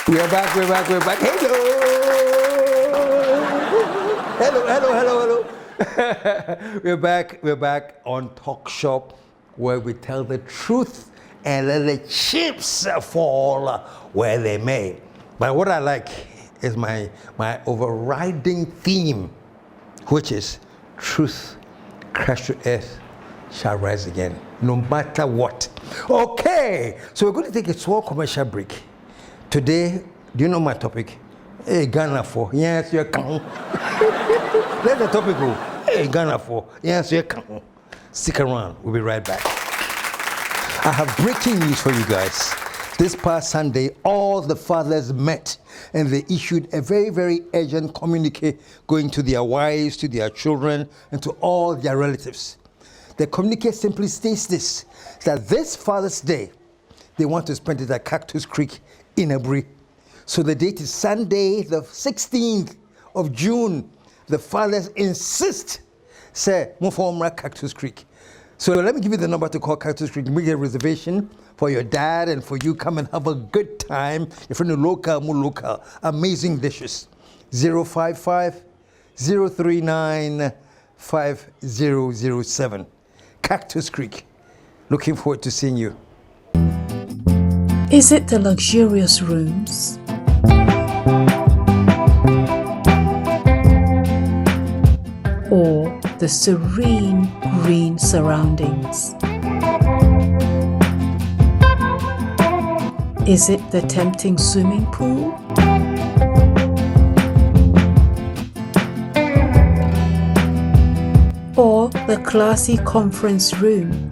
We're back. Hello. We're back on Talk Shop, where we tell the truth and let the chips fall where they may. But what I like is my overriding theme, which is truth crashed to earth shall rise again, no matter what. Okay, so we're going to take a small commercial break. Today, do you know my topic? Hey, Ghana for. Yes, you can. Let the topic go. Hey, Ghana for. Yes, you can. Stick around. We'll be right back. I have breaking news for you guys. This past Sunday, all the fathers met and they issued a very, very urgent communique going to their wives, to their children, and to all their relatives. The communique simply states this, that this Father's Day, they want to spend it at Cactus Creek in Aburi. So the date is Sunday, the 16th of June. The fathers insist, say, Mufomra Cactus Creek. So let me give you the number to call Cactus Creek. Make a reservation for your dad and for you. Come and have a good time. If you're in the local, amazing dishes. 055 039 5007. Cactus Creek. Looking forward to seeing you. Is it the luxurious rooms? Or the serene green surroundings? Is it the tempting swimming pool? Or the classy conference room?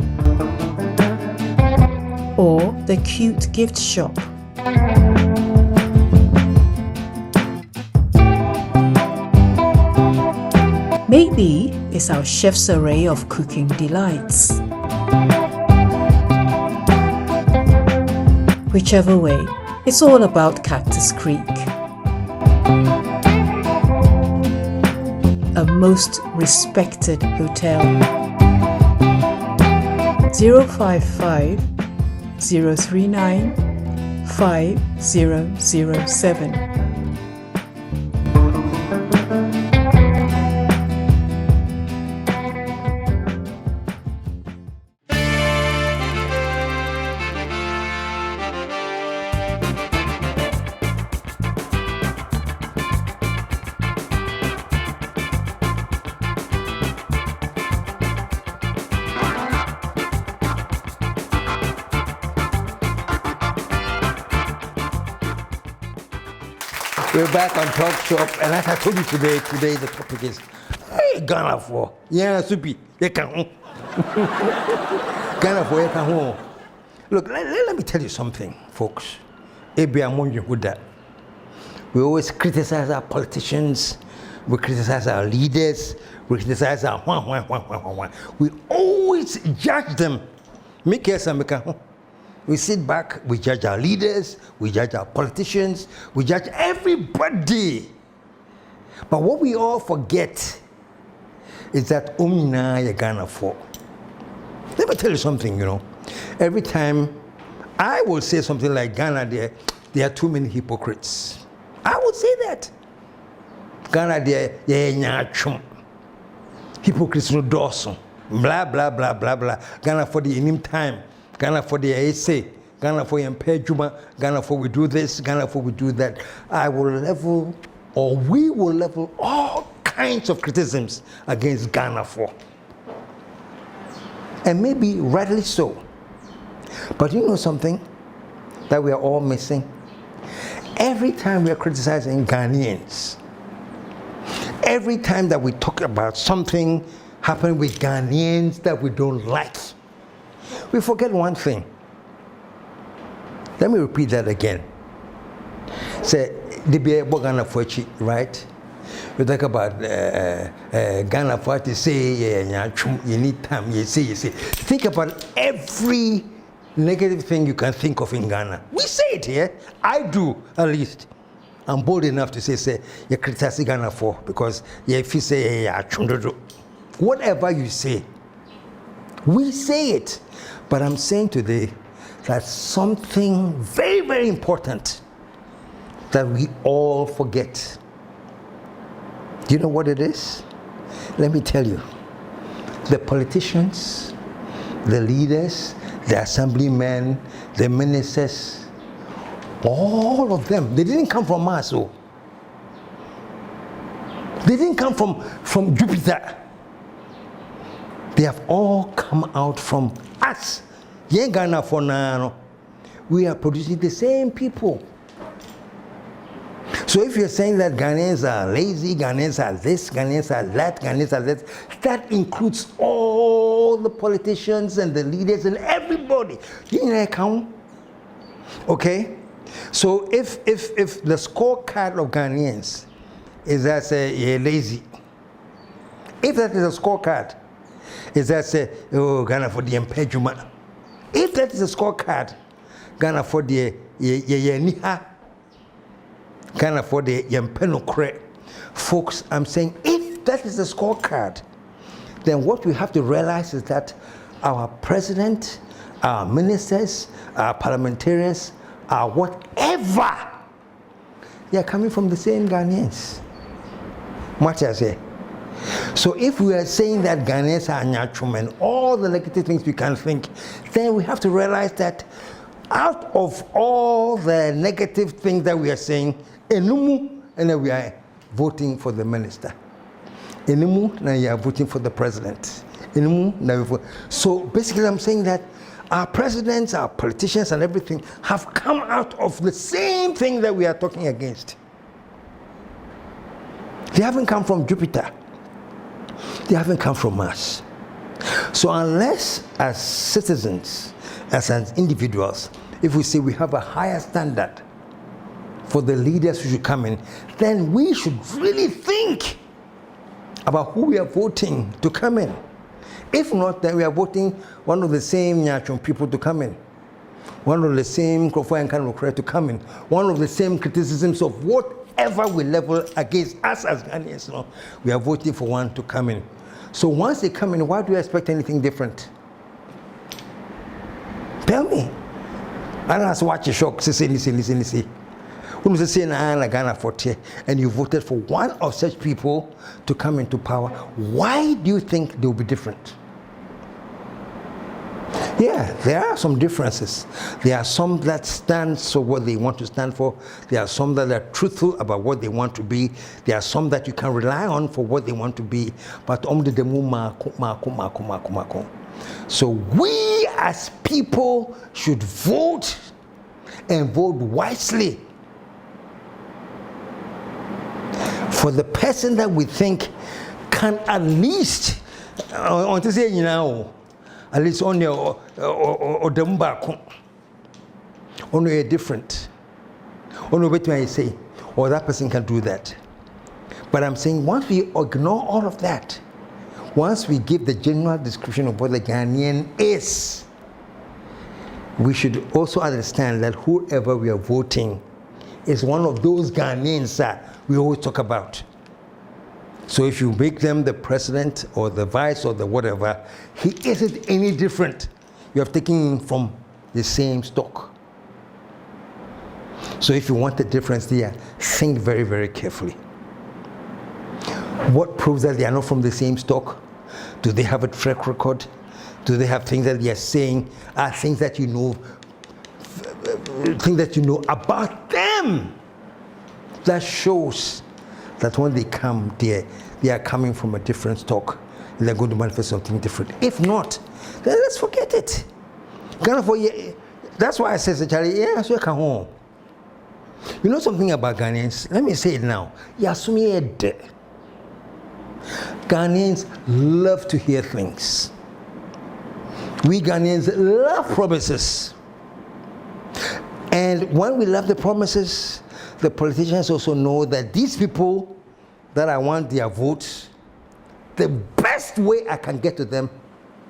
Or the cute gift shop? Maybe it's our chef's array of cooking delights. Whichever way, it's all about Cactus Creek. A most respected hotel. 055 039 5007. We're back on Talk Shop, and like I told you today the topic is, hey, Ghana for. Yeah, Supi, you can. Ghana for, you can. Look, let me tell you something, folks. We always criticize our politicians, we criticize our leaders, we criticize our we always judge them. We sit back, we judge our leaders, we judge our politicians, we judge everybody. But what we all forget is that Omina Ghana for. Let me tell you something, Every time I will say something like Ghana, there are too many hypocrites. I would say that. Ghana, hypocrites no dorsum. Blah, blah, blah, blah, blah. Ghana for the inim time. Ghana for the essay, Ghana for Juma, Ghana for we do this, Ghana for we do that. We will level all kinds of criticisms against Ghana for. And maybe rightly so. But you know something that we are all missing? Every time we are criticizing Ghanaians, every time that we talk about something happening with Ghanaians that we don't like, we forget one thing. Let me repeat that again. Say, Ghana for right? We talk about Ghana for to say, you need time, you say. Think about every negative thing you can think of in Ghana. We say it here. I do, at least. I'm bold enough to say, you criticize Ghana for, because if you say, whatever you say, we say it. But I'm saying today that something very, very important that we all forget. Do you know what it is? Let me tell you. The politicians, the leaders, the assemblymen, the ministers, all of them, they didn't come from us. Oh. They didn't come from Jupiter. They have all come out from us. Ghana for now. We are producing the same people. So if you're saying that Ghanaians are lazy, Ghanaians are this, Ghanaians are that, Ghanaians are that, that includes all the politicians and the leaders and everybody. You know, count. Okay? So if the scorecard of Ghanaians is that say you're lazy, if that is a scorecard, is that say Ghana for the impediment. If that is a scorecard, Ghana for the niha, Ghana for the yempenokre. Folks, I'm saying if that is the scorecard, then what we have to realize is that our president, our ministers, our parliamentarians, our whatever, they are coming from the same Ghanaians. Much as I say. So if we are saying that Ghanaians are natural and all the negative things we can think, then we have to realize that out of all the negative things that we are saying, enumu, and then we are voting for the minister. Enumu, now you are voting for the president. Enumu, now we vote. So basically I'm saying that our presidents, our politicians and everything have come out of the same thing that we are talking against. They haven't come from Jupiter. They haven't come from us. So unless as citizens, as individuals, if we say we have a higher standard for the leaders who should come in, then we should really think about who we are voting to come in. If not, then we are voting one of the same Nyachon people to come in, one of the same Krofo and Kanokre to come in, one of the same criticisms of whatever we level against us as Ghanaians. No, we are voting for one to come in. So once they come in, why do you expect anything different? Tell me. I don't watch a shock. Listen. When you say Ghana 40 and you voted for one of such people to come into power, why do you think they will be different? Yeah, there are some differences. There are some that stand for what they want to stand for. There are some that are truthful about what they want to be. There are some that you can rely on for what they want to be. But so we as people should vote and vote wisely for the person that we think can at least at least on your or only different. Only what I say, or that person can do that. But I'm saying once we ignore all of that, once we give the general description of what the Ghanaian is, we should also understand that whoever we are voting is one of those Ghanaians that we always talk about. So if you make them the president or the vice or the whatever, he isn't any different. You have taken him from the same stock. So if you want the difference there, think very, very carefully. What proves that they are not from the same stock? Do they have a track record? Do they have things that they are saying are things that you know about them that shows that when they come there, they are coming from a different stock and they're going to manifest something different. If not, then let's forget it. That's why I said, Charlie, yeah, so I come home. You know something about Ghanaians? Let me say it now. Ghanaians love to hear things. We Ghanaians love promises. And when we love the promises, the politicians also know that these people that I want their votes, the best way I can get to them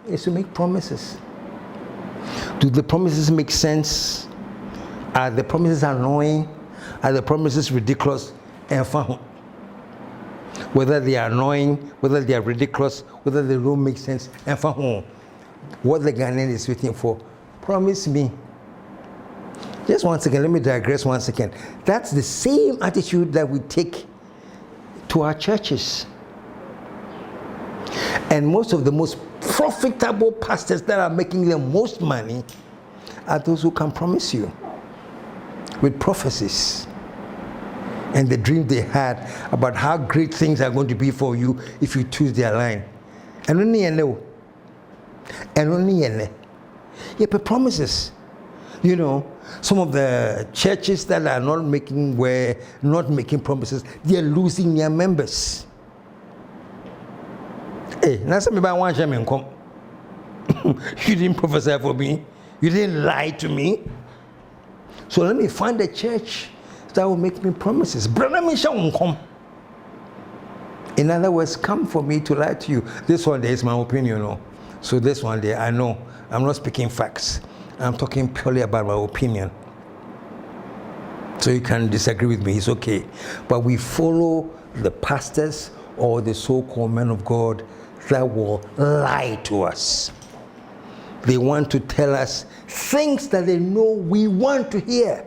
is to make promises. Do the promises make sense? Are the promises annoying? Are the promises ridiculous? And fun. Whether they are annoying, whether they are ridiculous, whether they don't make sense, and fun. What the Ghanaian is waiting for, promise me. Just 1 second, let me digress 1 second. That's the same attitude that we take to our churches. And most of the most profitable pastors that are making the most money are those who can promise you with prophecies and the dream they had about how great things are going to be for you if you choose their line. And only you know. And only you know. Yeah, but promises. You know, some of the churches that are not making promises, they are losing their members. Hey, now some about one shaman come. You didn't prophesy for me. You didn't lie to me. So let me find a church that will make me promises. Brother Misha won't come. In other words, come for me to lie to you. This one day is my opinion. No? So this one day, I know I'm not speaking facts. I'm talking purely about my opinion. So you can disagree with me, it's okay. But we follow the pastors or the so-called men of God that will lie to us. They want to tell us things that they know we want to hear.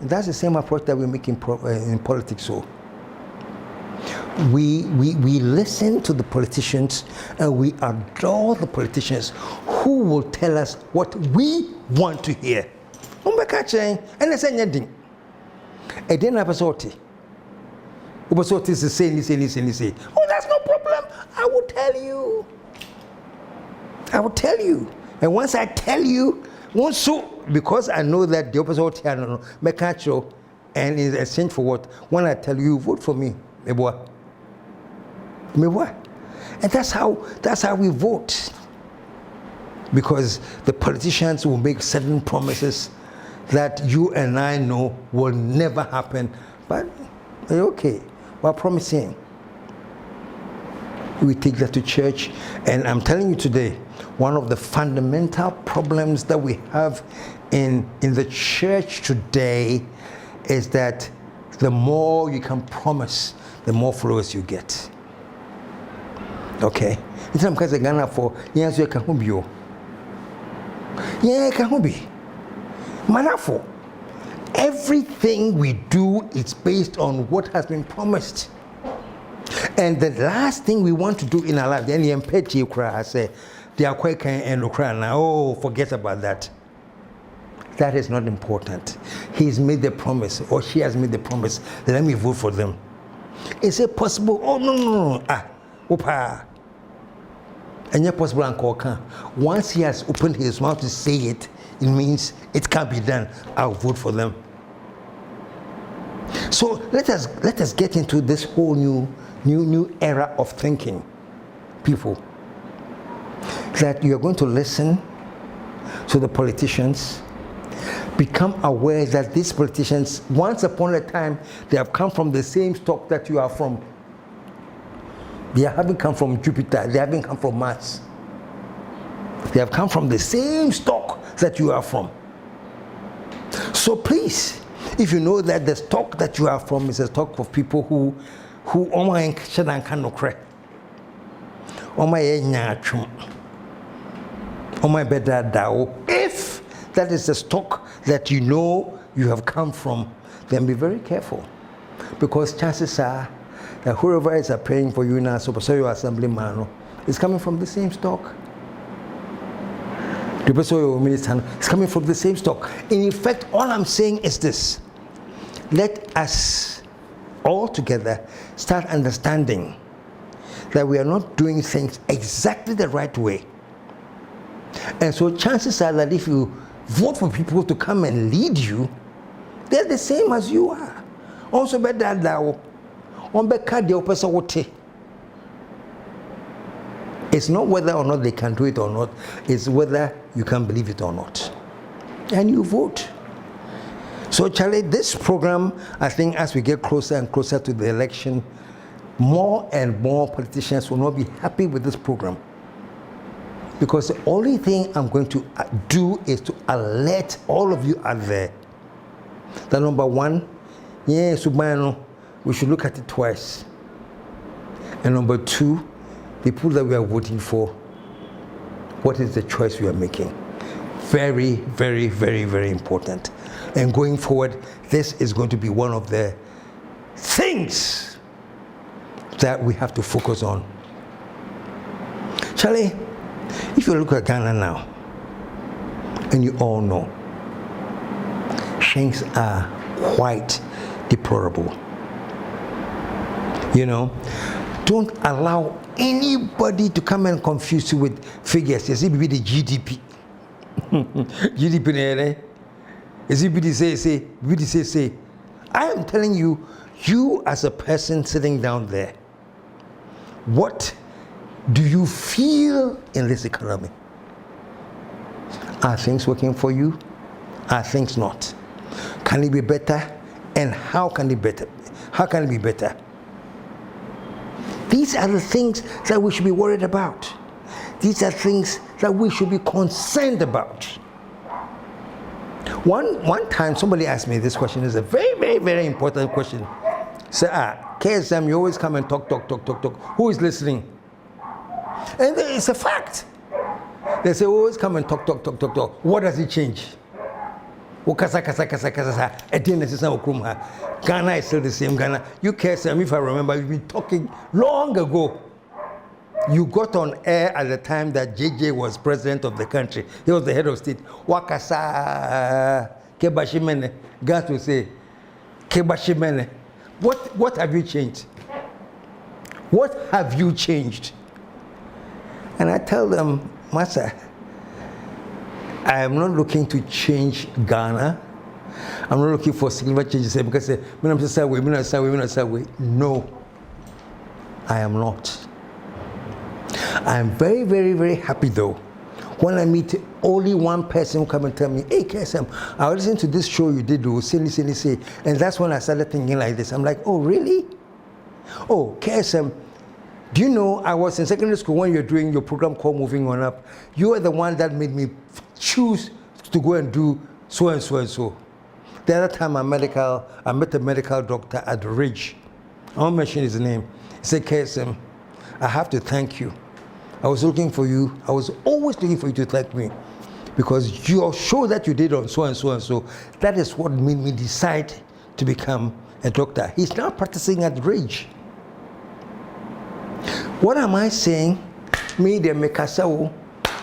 And that's the same approach that we make in politics. So we listen to the politicians and we adore the politicians who will tell us what we want to hear. And I say anything. And then I say, say, oh, that's no problem. I will tell you. I will tell you. And once I tell you, because I know that the opposite and in exchange for what? When I tell you, vote for me. Me what? And that's how we vote. Because the politicians will make certain promises that you and I know will never happen. But okay, we're promising. We take that to church, and I'm telling you today, one of the fundamental problems that we have in the church today is that the more you can promise, the more followers you get. Okay? It's because of Ghana for yes, you can be. Yeah, can be. Manafo. Everything we do is based on what has been promised. And the last thing we want to do in our life, then the empathy cry, say, they are quite and now. Oh, forget about that. That is not important. He's made the promise, or she has made the promise. Let me vote for them. Is it possible? Oh, no. Opa. And yet possible and once he has opened his mouth to say it, it means it can't be done. I'll vote for them. So let us get into this whole new era of thinking, people. That you are going to listen to the politicians, become aware that these politicians, once upon a time, they have come from the same stock that you are from. They haven't come from Jupiter, they haven't come from Mars. They have come from the same stock that you are from. So please, if you know that the stock that you are from is a stock of people who if that is the stock that you know you have come from, then be very careful, because chances are that whoever is praying for you now, so your assemblyman is coming from the same stock. The person minister is coming from the same stock. In fact, all I'm saying is this: let us all together start understanding that we are not doing things exactly the right way. And so chances are that if you vote for people to come and lead you, they're the same as you are. Also better that it's not whether or not they can do it or not, it's whether you can believe it or not. And you vote. So Charlie, this program, I think as we get closer and closer to the election, more and more politicians will not be happy with this program. Because the only thing I'm going to do is to alert all of you out there that number one, we should look at it twice. And number two, the people that we are voting for, what is the choice we are making? very, very, very, very important. And going forward, this is going to be one of the things that we have to focus on. Charlie, if you look at Ghana now, and you all know, things are quite deplorable. You know, don't allow anybody to come and confuse you with figures. Yes, it be the GDP. GDP, is it say. I am telling you, you as a person sitting down there, what do you feel in this economy? Are things working for you? Are things not? Can it be better? And how can it be better? How can it be better? These are the things that we should be worried about. These are things that we should be concerned about. One time somebody asked me this question. It's a very, very, very important question. Say, KSM, you always come and talk. Who is listening? And it's a fact. They say, always come and talk. What does it change? Ghana is still the same Ghana. You KSM, if I remember, you've been talking long ago. You got on air at the time that JJ was president of the country. He was the head of state. Wakasa Kebashimene. God will say, Kebashimene. What have you changed? What have you changed? And I tell them, Master, I am not looking to change Ghana. I'm not looking for significant changes because no, I am not. I am very, very, very happy though when I meet only one person who come and tell me, hey KSM, I was listening to this show you did, say. And that's when I started thinking like this. I'm like, oh really? Oh, KSM, do you know I was in secondary school when you're doing your program called Moving On Up? You are the one that made me choose to go and do so and so and so. The other time I met a medical doctor at Ridge. I won't mention his name. He said, KSM, I have to thank you. I was looking for you. I was always looking for you to thank me because your show that you did on so and so and so, that is what made me decide to become a doctor. He's now practicing at Ridge. What am I saying? Me, the Mekasao,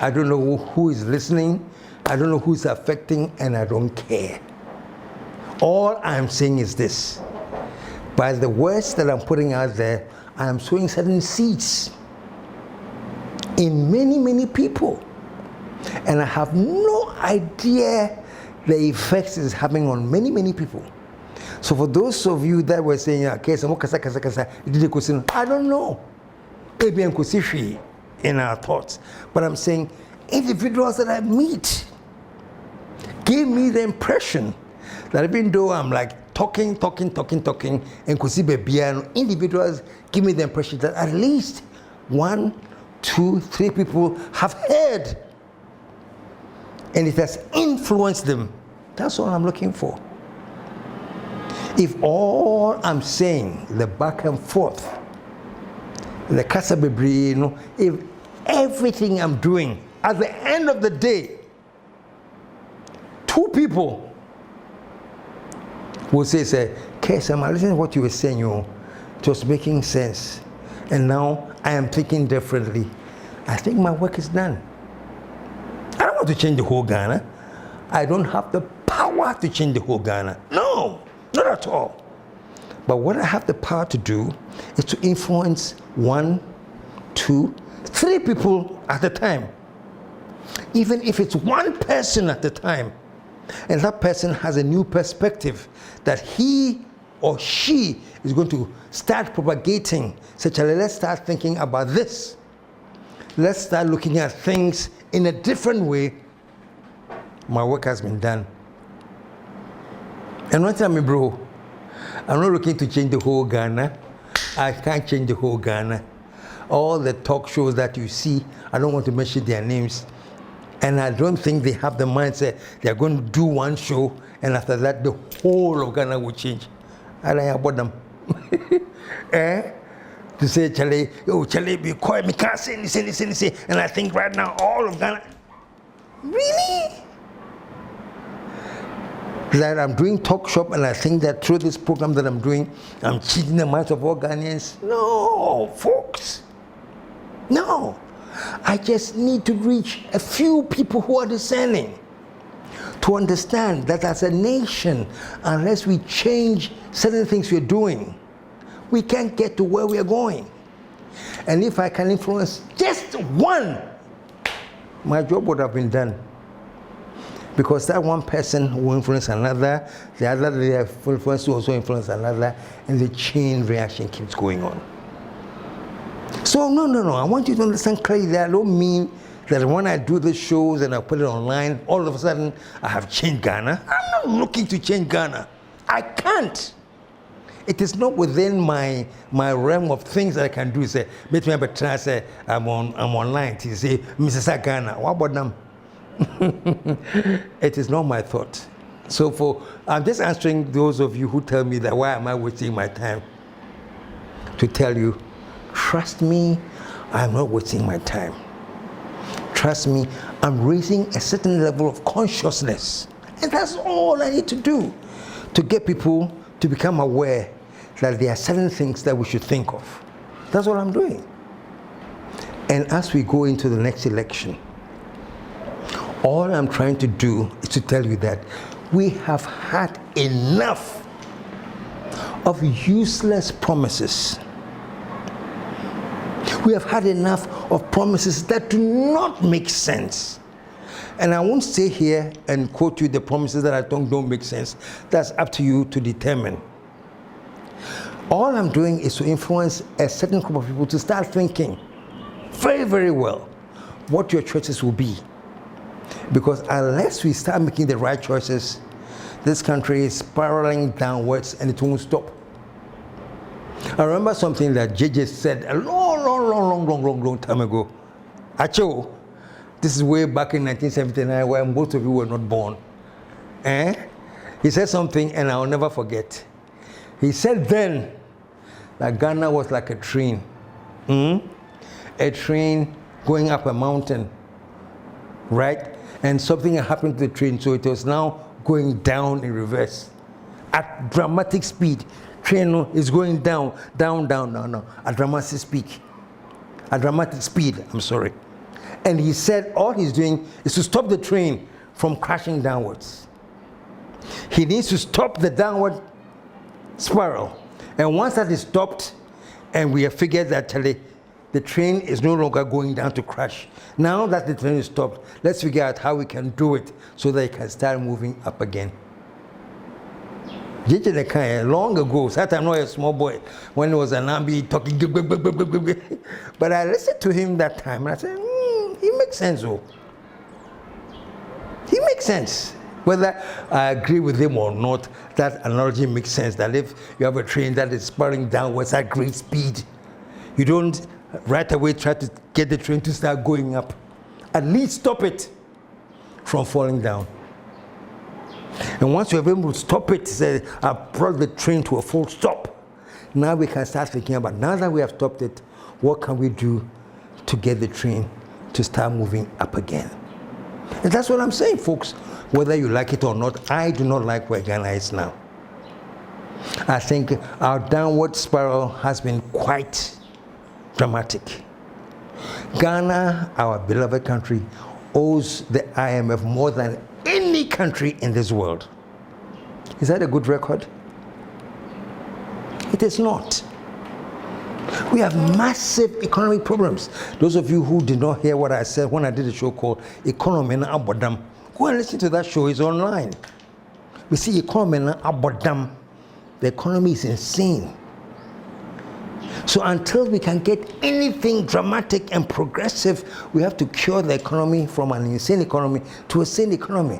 I don't know who is listening. I don't know who's affecting, and I don't care. All I'm saying is this. By the words that I'm putting out there, I am sowing certain seeds in many, many people. And I have no idea the effects it's having on many, many people. So for those of you that were saying, I don't know. In our thoughts. But I'm saying individuals that I meet gave me the impression that even though I'm like talking, and could see individuals give me the impression that at least 1, 2, 3 people have heard, and it has influenced them. That's all I'm looking for. If all I'm saying, the back and forth, the casa bebree, if everything I'm doing, at the end of the day, 2 people will say, KSM, I listened to what you were saying, it was making sense. And now I am thinking differently. I think my work is done. I don't want to change the whole Ghana. I don't have the power to change the whole Ghana. No, not at all. But what I have the power to do is to influence 1, 2, 3 people at a time. Even if it's 1 person at a time. And that person has a new perspective that he or she is going to start propagating. So let's start thinking about this. Let's start looking at things in a different way. My work has been done. And one time, bro, I'm not looking to change the whole Ghana. I can't change the whole Ghana. All the talk shows that you see, I don't want to mention their names. And I don't think they have the mindset they're going to do 1 show and after that the whole of Ghana will change. I don't know about them. To say, Charlie, be quiet, me can't say anything. And I think right now all of Ghana. Really? that I'm doing talk shop and I think that through this program that I'm doing, I'm cheating the minds of all Ghanaians. No, folks. No. I just need to reach a few people who are discerning to understand that as a nation, unless we change certain things we're doing, we can't get to where we are going. And if I can influence just one, my job would have been done. Because that one person will influence another, the other they have influence will also influence another, and the chain reaction keeps going on. So no, I want you to understand clearly that I don't mean that when I do the shows and I put it online, all of a sudden I have changed Ghana. I'm not looking to change Ghana. I can't. It is not within my realm of things that I can do. Say, meet me up at say I'm online to say, Mrs. Ghana, what about them? It is not my thought. So I'm just answering those of you who tell me that why am I wasting my time? To tell you, trust me, I'm not wasting my time. Trust me, I'm raising a certain level of consciousness. And that's all I need to do to get people to become aware that there are certain things that we should think of. That's what I'm doing. And as we go into the next election, all I'm trying to do is to tell you that we have had enough of useless promises. We have had enough of promises that do not make sense. And I won't stay here and quote you the promises that I think don't make sense. That's up to you to determine. All I'm doing is to influence a certain group of people to start thinking very, very well what your choices will be. Because unless we start making the right choices, this country is spiraling downwards and it won't stop. I remember something that JJ said a long time ago. Acho, this is way back in 1979 where most of you were not born. He said something and I'll never forget. He said then that Ghana was like a train. A train going up a mountain, right? And something happened to the train, so it was now going down in reverse at dramatic speed. Train is going down, at dramatic speed. At dramatic speed, I'm sorry. And he said all he's doing is to stop the train from crashing downwards. He needs to stop the downward spiral. And once that is stopped, and we have figured that the train is no longer going down to crash. Now that the train is stopped, let's figure out how we can do it so that it can start moving up again. JJ Nekai, long ago, that I'm not a small boy, when he was an army talking, but I listened to him that time and I said, he makes sense, oh. He makes sense. Whether I agree with him or not, that analogy makes sense, that if you have a train that is spiraling downwards at great speed, you don't right away try to get the train to start going up. At least stop it from falling down. And once you're able to stop it, say, I've brought the train to a full stop. Now we can start thinking about, now that we have stopped it, what can we do to get the train to start moving up again? And that's what I'm saying, folks. Whether you like it or not, I do not like where Ghana is now. I think our downward spiral has been quite dramatic. Ghana, our beloved country, owes the IMF more than any country in this world. Is that a good record? It is not. We have massive economic problems. Those of you who did not hear what I said when I did a show called Economy na Abodam, go and listen to that show. It's online. We see economy na Abodam. The economy is insane. So until we can get anything dramatic and progressive, we have to cure the economy from an insane economy to a sane economy.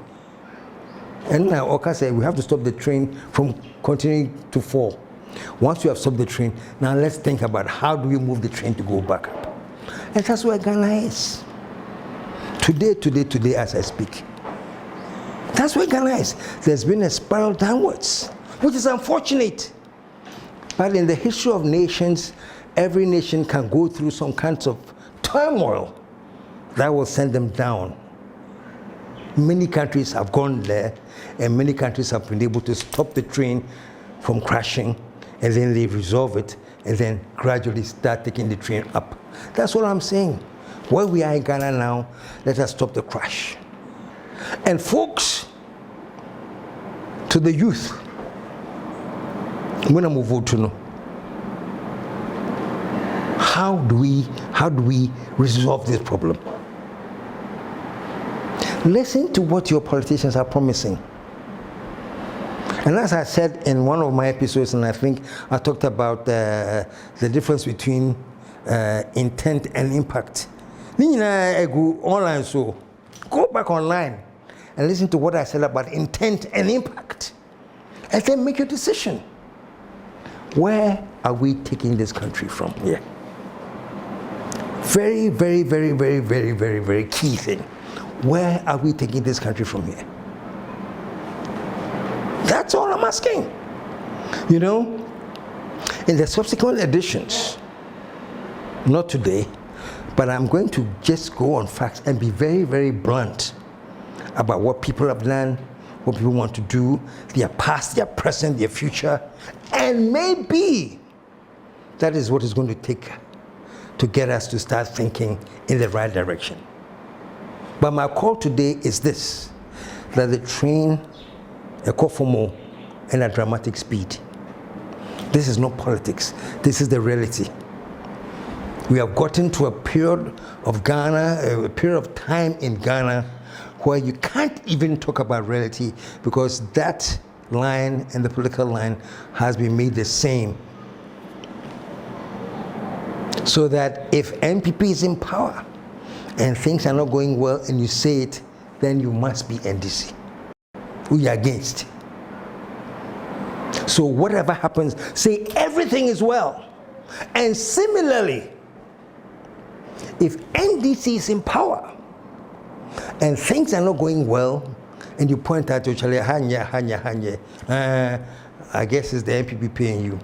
And now Oka said we have to stop the train from continuing to fall. Once we have stopped the train, now let's think about how do we move the train to go back up. And that's where Ghana is. Today as I speak. That's where Ghana is. There's been a spiral downwards, which is unfortunate. But in the history of nations, every nation can go through some kinds of turmoil that will send them down. Many countries have gone there, and many countries have been able to stop the train from crashing, and then they resolve it, and then gradually start taking the train up. That's what I'm saying. Where we are in Ghana now, let us stop the crash. And folks, to the youth, I'm going to move on to know how do we resolve this problem? Listen to what your politicians are promising. And as I said in one of my episodes, and I think I talked about the difference between intent and impact. Go online, so go back online and listen to what I said about intent and impact, and then make your decision. Where are we taking this country from here? Very, very, very, very, very, very, very key thing. Where are we taking this country from here? That's all I'm asking. You know, in the subsequent editions, not today, but I'm going to just go on facts and be very, very blunt about what people have done, what people want to do, their past, their present, their future, and maybe that is what is going to take to get us to start thinking in the right direction. But my call today is this, that the train, a call for more and a dramatic speed. This is not politics, this is the reality. We have gotten to a period of Ghana, a period of time in Ghana where you can't even talk about reality because that line and the political line has been made the same. So that if NPP is in power and things are not going well and you say it, then you must be NDC. We are against. So whatever happens, say everything is well. And similarly, if NDC is in power and things are not going well, and you point out to Charlie, I guess it's the NPP paying you.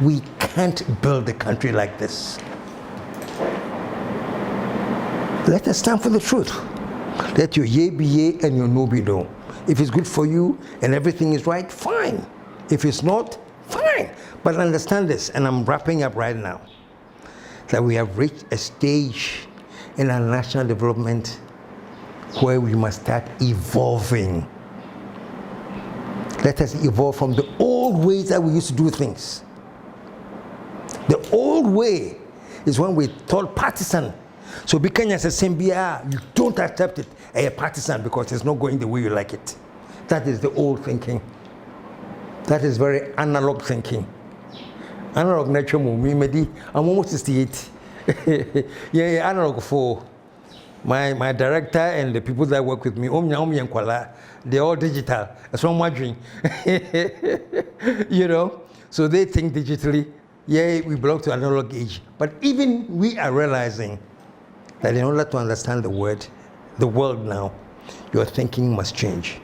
We can't build a country like this. Let us stand for the truth. Let your yea be yea and your no be no. If it's good for you and everything is right, fine. If it's not, fine. But understand this, and I'm wrapping up right now, that we have reached a stage in our national development where we must start evolving. Let us evolve from the old ways that we used to do things. The old way is when we thought partisan. So because as a Sembia, you don't accept it as a partisan because it's not going the way you like it. That is the old thinking. That is very analog thinking. Analog nature movie, I'm almost 68. yeah, analog for my director and the people that work with me. They're all digital. That's what I'm doing. You know, so they think digitally. Yeah, we belong to analog age. But even we are realizing that in order to understand the world now, your thinking must change.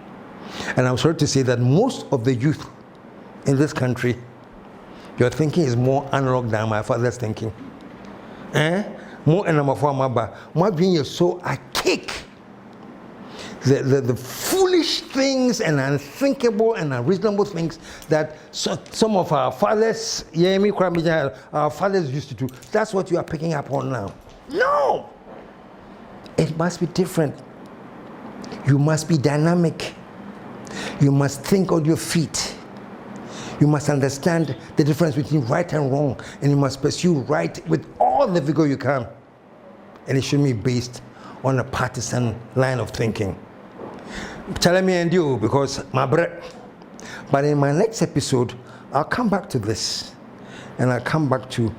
And I'm sorry to say that most of the youth in this country, your thinking is more analog than my father's thinking. More and my being is so archaic. The foolish things and unthinkable and unreasonable things that some of our fathers, our fathers used to do. That's what you are picking up on now. No! It must be different. You must be dynamic. You must think on your feet. You must understand the difference between right and wrong, and you must pursue right with all the vigor you can. And it should be based on a partisan line of thinking. Tell me and you, because my bread. But in my next episode, I'll come back to this, and I'll come back to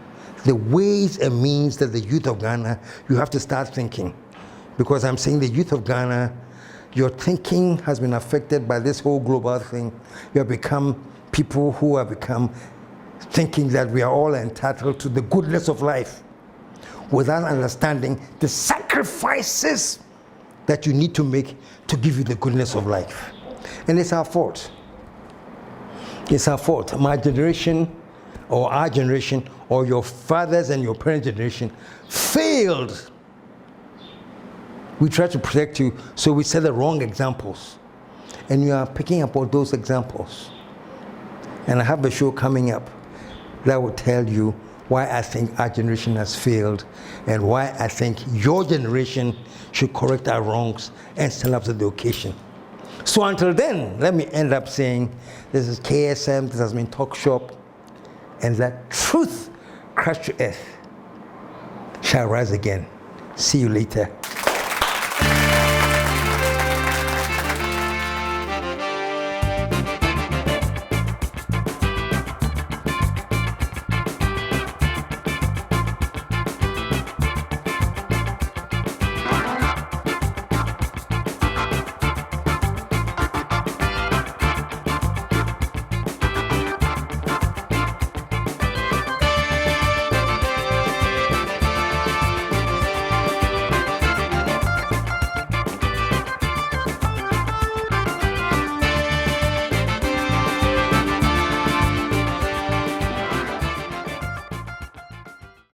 the ways and means that the youth of Ghana, you have to start thinking. Because I'm saying the youth of Ghana, your thinking has been affected by this whole global thing. You have become people who have become thinking that we are all entitled to the goodness of life without understanding the sacrifices that you need to make to give you the goodness of life. And it's our fault. It's our fault. My generation, or our generation, or your fathers and your parents' generation failed We try to protect you, so we set the wrong examples. And you are picking up all those examples. And I have a show coming up that will tell you why I think our generation has failed and why I think your generation should correct our wrongs and stand up to the occasion. So until then, let me end up saying, this is KSM, this has been Talk Shop, and that truth crushed to earth shall rise again. See you later.